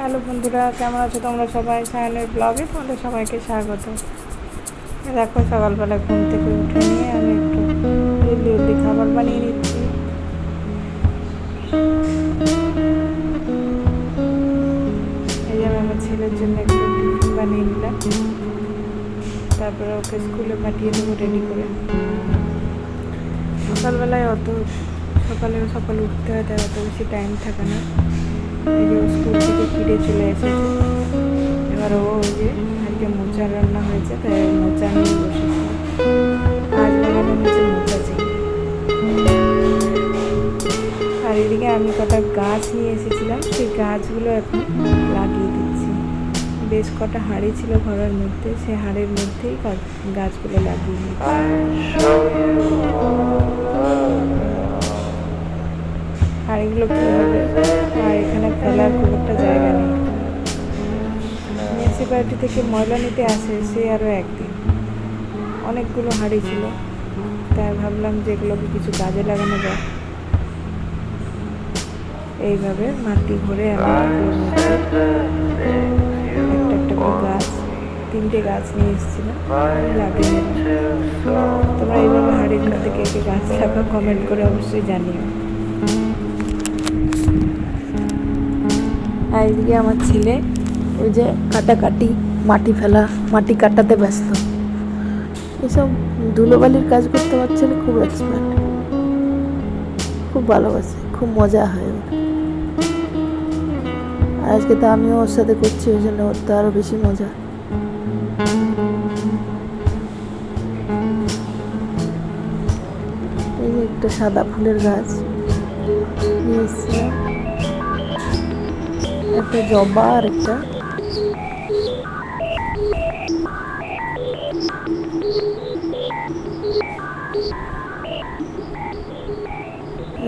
Hello বন্ধুরা, কেমন আছো তোমরা সবাই? সায়নের ব্লগে তোমাদের সবাইকে স্বাগত। দেখো, সকালবেলা ঘুম থেকে উঠে নিয়ে আমি একটু জলদি খাবার বানিয়ে নিচ্ছি। এই যে আমি আমার ছেলের জন্য একটু টিফিন বানিয়ে নিলাম, তারপরে ওকে স্কুলে পাঠিয়ে দেবো রেডি করে। সকালবেলায় সকালে উঠতে হয়, তাই অত বেশি টাইম থাকে না। এই যে স্কুল থেকে ফিরে চলে এসেছে, এবার ও ওই যে আজকে মোচা রান্না হয়েছে, তাই মোচা নিয়ে বসেছে। আজ বানানো হয়েছে মোচা চিংড়ি। আর এদিকে আমি কটা গাছ নিয়ে এসেছিলাম, সেই গাছগুলো এখন লাগিয়ে দিচ্ছি। বেশ কটা হাঁড়ি ছিল ঘরের মধ্যে, সেই হাঁড়ির মধ্যেই গাছগুলো লাগিয়ে দিচ্ছি। হাঁড়িগুলো কী হবে, আর এখানে ফেলার খুব একটা জায়গা নেই। মিউনিসিপ্যালিটি থেকে ময়লা নিতে আসে সে আরও একদিন। অনেকগুলো হাঁড়ি ছিল, তাই ভাবলাম যে এগুলোকে কিছু কাজে লাগানো যায়। এইভাবে মাটি ভরে আমি একটা করে গাছ, 3টে গাছ নিয়ে এসেছিলাম, লাগিয়ে নেব। তোমরা এইভাবে হাঁড়ির মধ্যে কে কে গাছ লাগাও কমেন্ট করে অবশ্যই জানিও। আর এইদিকে আমার ছেলে ওই যে কাটাকাটি, মাটি ফেলা, মাটি কাটাতে ব্যস্ত। এসব ধুলোবালির কাজ করতে পারছে না, খুব এক্সপার্ট, খুব ভালোবাসে, খুব মজা হয়। আজকে তো আমিও ওর সাথে করছি, ওই জন্য ওর তো আরও বেশি মজা। এই যে একটা সাদা ফুলের গাছ নিয়ে এসেছিলাম, একটা জবা আর একটা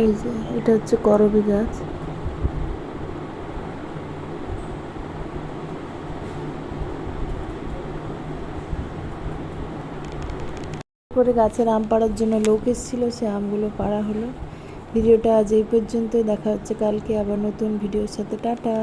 এই যে এটা হচ্ছে করবী গাছ। পরে গাছের আম পাড়ার জন্য লোক এসেছিল, সে আমগুলো পাড়া হলো। ভিডিওটা আজ এই পর্যন্তই, দেখা হচ্ছে কালকে আবার নতুন ভিডিওর সাথে। টাটা।